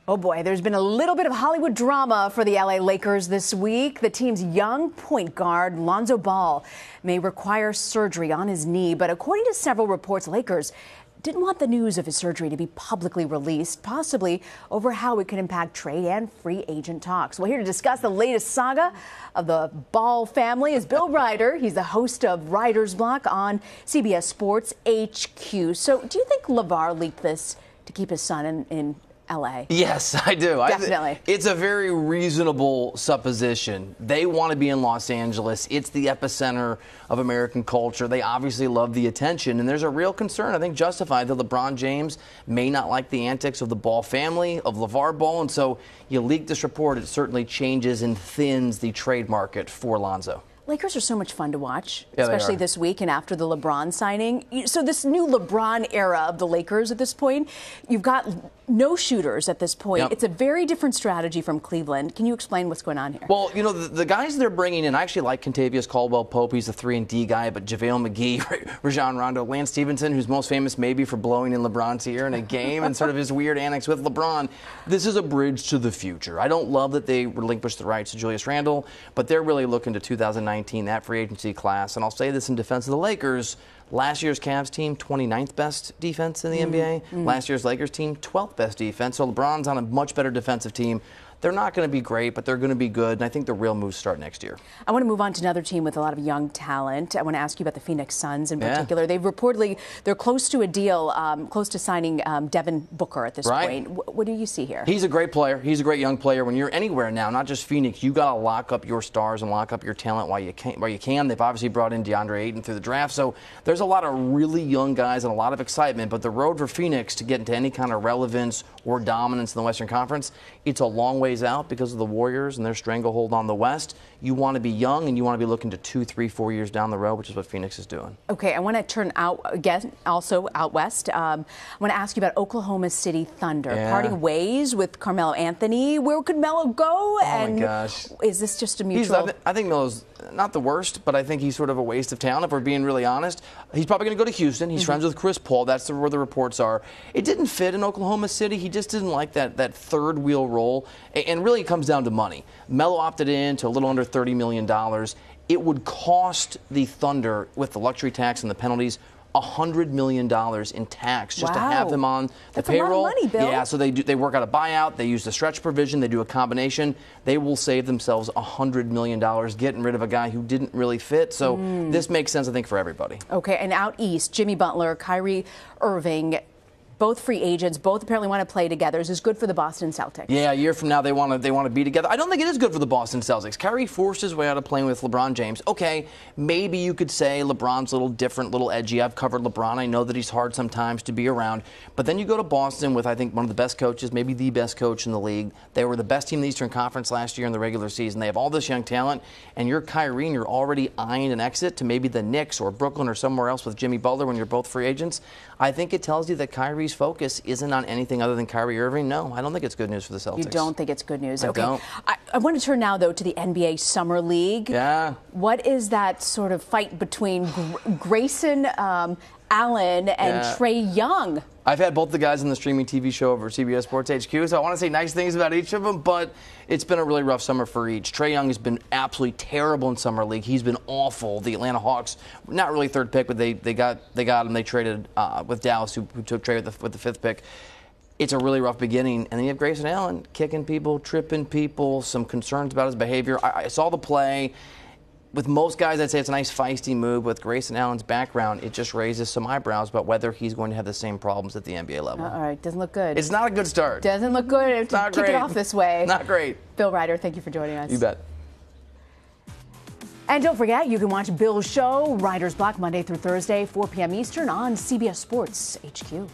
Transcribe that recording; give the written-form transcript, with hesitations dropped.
Oh boy, there's been a little bit of Hollywood drama for the LA Lakers this week. The team's young point guard, Lonzo Ball, may require surgery on his knee, but according to several reports, Lakers didn't want the news of his surgery to be publicly released, possibly over how it could impact trade and free agent talks. Well, here to discuss the latest saga of the Ball family is Bill Ryder. He's the host of Ryder's Block on CBS Sports HQ. So do you think LaVar leaked this to keep his son in LA? Yes, I do. Definitely. It's a very reasonable supposition. They want to be in Los Angeles. It's the epicenter of American culture. They obviously love the attention, and there's a real concern, I think justified, that LeBron James may not like the antics of the Ball family, of LaVar Ball, and so you leak this report, it certainly changes and thins the trade market for Lonzo. Lakers are so much fun to watch, Yeah, especially this week and after the LeBron signing. So this new LeBron era of the Lakers at this point, you've got no shooters at this point. Yep. It's a very different strategy from Cleveland. Can you explain what's going on here? Well, you know, the guys they're bringing in, I actually like Kentavious Caldwell-Pope. He's a 3-and-D guy, but JaVale McGee, Rajon Rondo, Lance Stevenson, who's most famous maybe for blowing in LeBron's ear in a game and sort of his weird antics with LeBron. This is a bridge to the future. I don't love that they relinquished the rights to Julius Randle, but they're really looking to 2019, that free agency class. And I'll say this in defense of the Lakers. Last year's Cavs team, 29th best defense in the NBA. Last year's Lakers team, 12th best defense. So LeBron's on a much better defensive team. They're not going to be great, but they're going to be good, and I think the real moves start next year. I want to move on to another team with a lot of young talent. I want to ask you about the Phoenix Suns in particular. They've reportedly, they're close to a deal, close to signing Devin Booker at this point. What do you see here? He's a great player. He's a great young player. When you're anywhere now, not just Phoenix, you got to lock up your stars and lock up your talent while you can. They've obviously brought in DeAndre Ayton through the draft, so there's a lot of really young guys and a lot of excitement, but the road for Phoenix to get into any kind of relevance or dominance in the Western Conference, it's a long ways out because of the Warriors and their stranglehold on the West. You want to be young and you want to be looking to 2, 3, 4 years down the road, which is what Phoenix is doing. Okay, I want to turn out again, also out west. I want to ask you about Oklahoma City Thunder. Parting ways with Carmelo Anthony. Where could Melo go? Oh my gosh. Is this just a mutual? I think Melo's not the worst, but I think he's sort of a waste of talent, if we're being really honest. He's probably going to go to Houston. He's friends with Chris Paul. That's where the reports are. It didn't fit in Oklahoma City. He just didn't like that third wheel role. And really it comes down to money. Melo opted in to a little under $30 million. It would cost the Thunder, with the luxury tax and the penalties, $100 million in tax just to have him on the payroll. That's a lot of money, Bill. Yeah, so they work out a buyout. They use the stretch provision. They do a combination. They will save themselves $100 million getting rid of a guy who didn't really fit. So this makes sense, I think, for everybody. Okay, and out east, Jimmy Butler, Kyrie Irving, both free agents, both apparently want to play together. Is this good for the Boston Celtics? Yeah, a year from now they want to be together. I don't think it is good for the Boston Celtics. Kyrie forced his way out of playing with LeBron James. Okay, maybe you could say LeBron's a little different, a little edgy. I've covered LeBron. I know that he's hard sometimes to be around. But then you go to Boston with, I think, one of the best coaches, maybe the best coach in the league. They were the best team in the Eastern Conference last year in the regular season. They have all this young talent, and you're Kyrie and you're already eyeing an exit to maybe the Knicks or Brooklyn or somewhere else with Jimmy Butler when you're both free agents. I think it tells you that Kyrie's focus isn't on anything other than Kyrie Irving. No, I don't think it's good news for the Celtics. You don't think it's good news? I Okay. don't. I want to turn now, though, to the NBA Summer League. Yeah. What is that sort of fight between Grayson Allen and Trey Young? I've had both the guys on the streaming TV show over CBS Sports HQ, so I want to say nice things about each of them, but it's been a really rough summer for each. Trey Young has been absolutely terrible in Summer League. He's been awful. The Atlanta Hawks, not really third pick, but they got him. They traded with Dallas, who took Trey with the fifth pick. It's a really rough beginning. And then you have Grayson Allen kicking people, tripping people, some concerns about his behavior. I saw the play. With most guys, I'd say it's a nice feisty move. With Grayson Allen's background, it just raises some eyebrows about whether he's going to have the same problems at the NBA level. All right, doesn't look good. It's not a good start. Doesn't look good. It's not kick great. it off this way. Not great. Bill Ryder, thank you for joining us. You bet. And don't forget, you can watch Bill's show, Ryder's Block, Monday through Thursday, 4 p.m. Eastern on CBS Sports HQ.